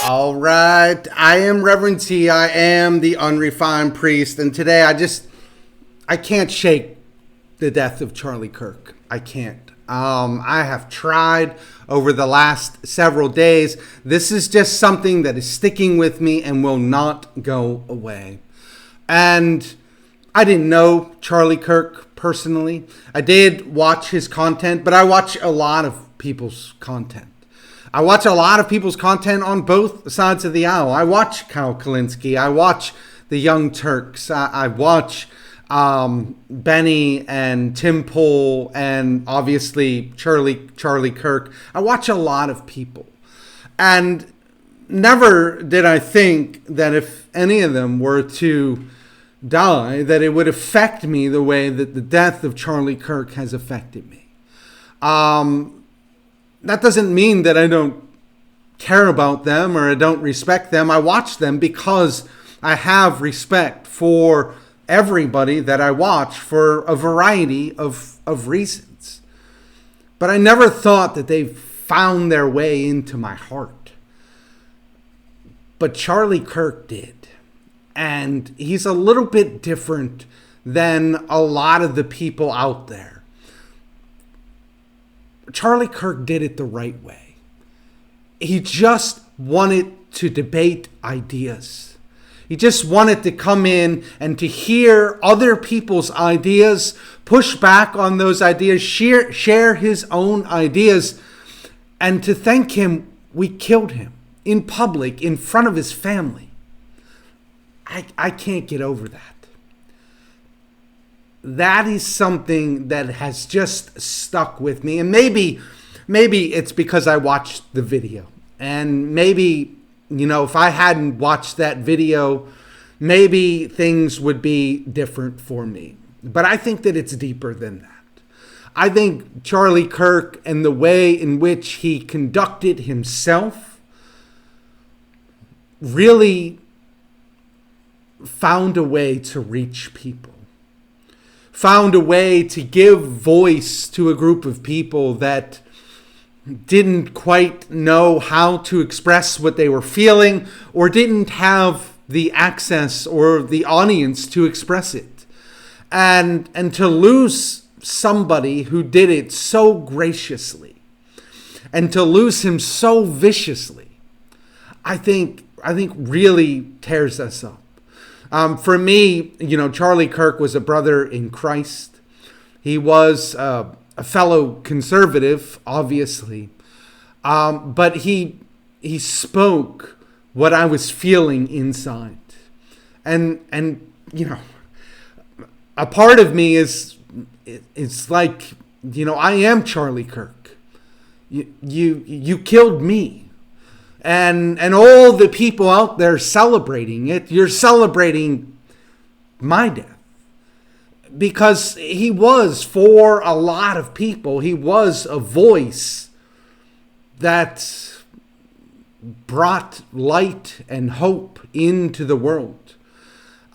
All right, I am Reverend T. I am the unrefined priest, and today I can't shake the death of Charlie Kirk. I can't. I have tried over the last several days. This is just something that is sticking with me and will not go away. And I didn't know Charlie Kirk personally. I did watch his content, but I watch a lot of people's content. I watch a lot of people's content on both sides of the aisle. I watch Kyle Kalinske. I watch the Young Turks. I watch Benny and Tim Pool and obviously Charlie Kirk. I watch a lot of people. And never did I think that if any of them were to die, that it would affect me the way that the death of Charlie Kirk has affected me. That doesn't mean that I don't care about them or I don't respect them. I watch them because I have respect for everybody that I watch for a variety of reasons. But I never thought that they found their way into my heart. But Charlie Kirk did. And he's a little bit different than a lot of the people out there. Charlie Kirk did it the right way. He just wanted to debate ideas. He just wanted to come in and to hear other people's ideas, push back on those ideas, share his own ideas, and to thank him, we killed him in public, in front of his family. I can't get over that. That is something that has just stuck with me. And maybe it's because I watched the video. And maybe, if I hadn't watched that video, maybe things would be different for me. But I think that it's deeper than that. I think Charlie Kirk and the way in which he conducted himself really found a way to reach people. Found a way to give voice to a group of people that didn't quite know how to express what they were feeling or didn't have the access or the audience to express it. And to lose somebody who did it so graciously and to lose him so viciously, I think really tears us up. For me, Charlie Kirk was a brother in Christ. He was a fellow conservative, obviously. But he spoke what I was feeling inside. And a part of me it's like, I am Charlie Kirk. You killed me. And all the people out there celebrating it, you're celebrating my death. Because he was, for a lot of people, he was a voice that brought light and hope into the world.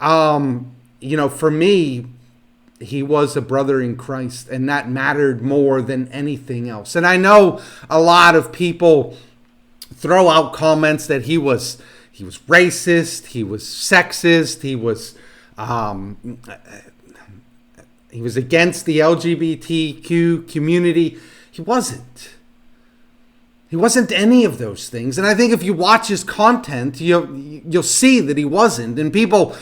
For me, he was a brother in Christ, and that mattered more than anything else. And I know a lot of people throw out comments that he was racist, he was sexist, he was against the LGBTQ community. He wasn't. He wasn't any of those things. And I think if you watch his content, you'll see that he wasn't. And people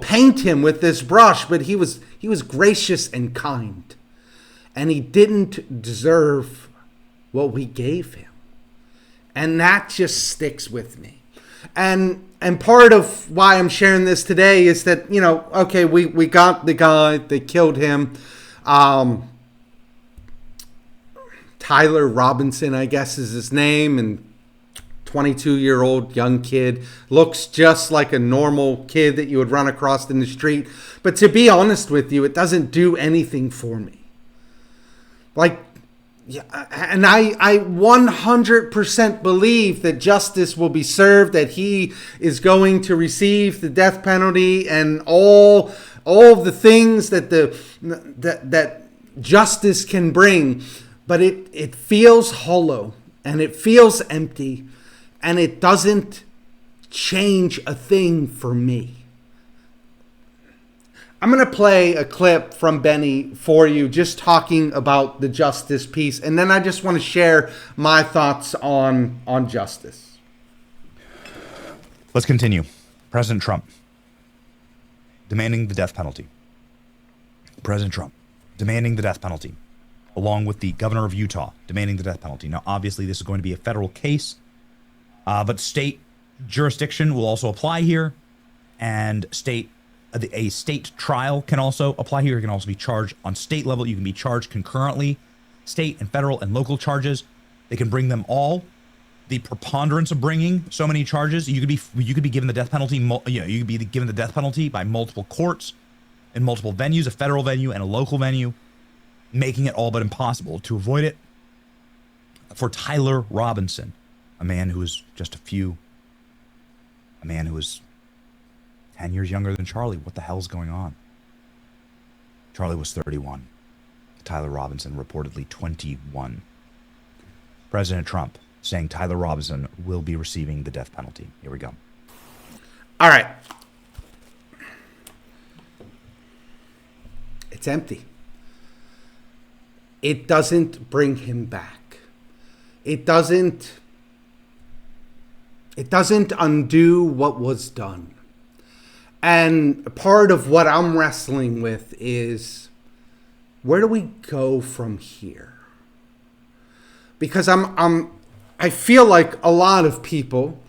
paint him with this brush, but he was gracious and kind. And he didn't deserve what we gave him. And that just sticks with me. And part of why I'm sharing this today is that, okay, we got the guy, they killed him. Tyler Robinson, I guess is his name, and 22-year-old young kid. Looks just like a normal kid that you would run across in the street. But to be honest with you, it doesn't do anything for me. Yeah, and I 100% believe that justice will be served, that he is going to receive the death penalty and all of the things that justice can bring. but it feels hollow and it feels empty, and it doesn't change a thing for me. I'm going to play a clip from Benny for you, just talking about the justice piece, and then I just want to share my thoughts on justice. Let's continue. President Trump demanding the death penalty. President Trump demanding the death penalty, along with the governor of Utah demanding the death penalty. Now, obviously, this is going to be a federal case, but state jurisdiction will also apply here, and a state trial can also apply here. You can also be charged on state level. You can be charged concurrently, state and federal and local charges. They can bring them all. The preponderance of bringing so many charges, you could be given the death penalty. You could be given the death penalty by multiple courts in multiple venues, a federal venue and a local venue, making it all but impossible to avoid it. For Tyler Robinson, a man who was 10 years younger than Charlie. What the hell's going on? Charlie was 31. Tyler Robinson reportedly 21. President Trump saying Tyler Robinson will be receiving the death penalty. Here we go. All right. It's empty. It doesn't bring him back. It doesn't undo what was done. And part of what I'm wrestling with is, where do we go from here? Because I feel like a lot of people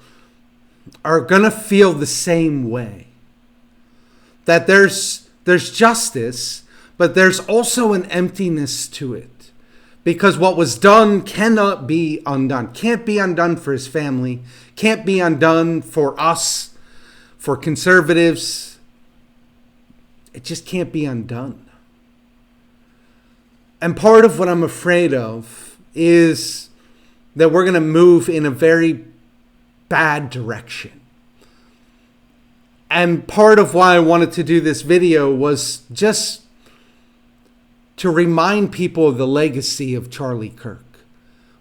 are gonna feel the same way. That there's justice, but there's also an emptiness to it. Because what was done cannot be undone. Can't be undone for his family. Can't be undone for us, for conservatives. It just can't be undone. And part of what I'm afraid of is that we're going to move in a very bad direction. And part of why I wanted to do this video was just to remind people of the legacy of Charlie Kirk.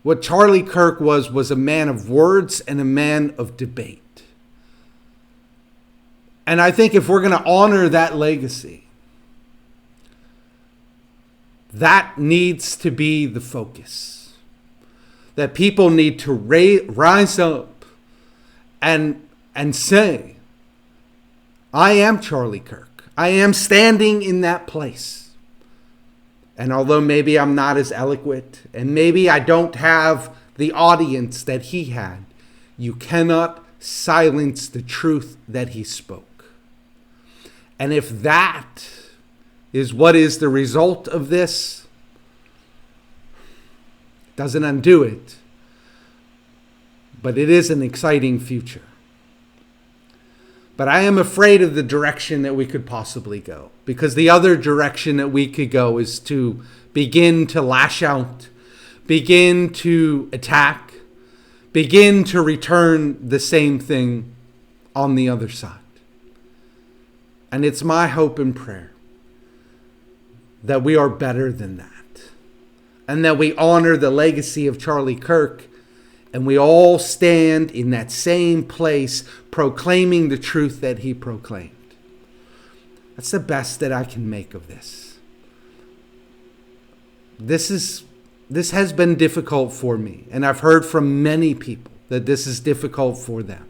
What Charlie Kirk was a man of words and a man of debate. And I think if we're going to honor that legacy, that needs to be the focus. That people need to rise up and say, I am Charlie Kirk. I am standing in that place. And although maybe I'm not as eloquent, and maybe I don't have the audience that he had, you cannot silence the truth that he spoke. And if that is what is the result of this, doesn't undo it, but it is an exciting future. But I am afraid of the direction that we could possibly go, because the other direction that we could go is to begin to lash out, begin to attack, begin to return the same thing on the other side. And it's my hope and prayer that we are better than that, and that we honor the legacy of Charlie Kirk, and we all stand in that same place proclaiming the truth that he proclaimed. That's the best that I can make of this. This has been difficult for me, and I've heard from many people that this is difficult for them.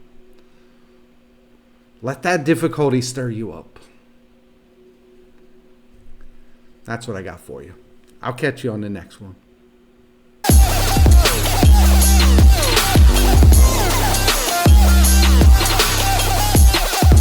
Let that difficulty stir you up. That's what I got for you. I'll catch you on the next one.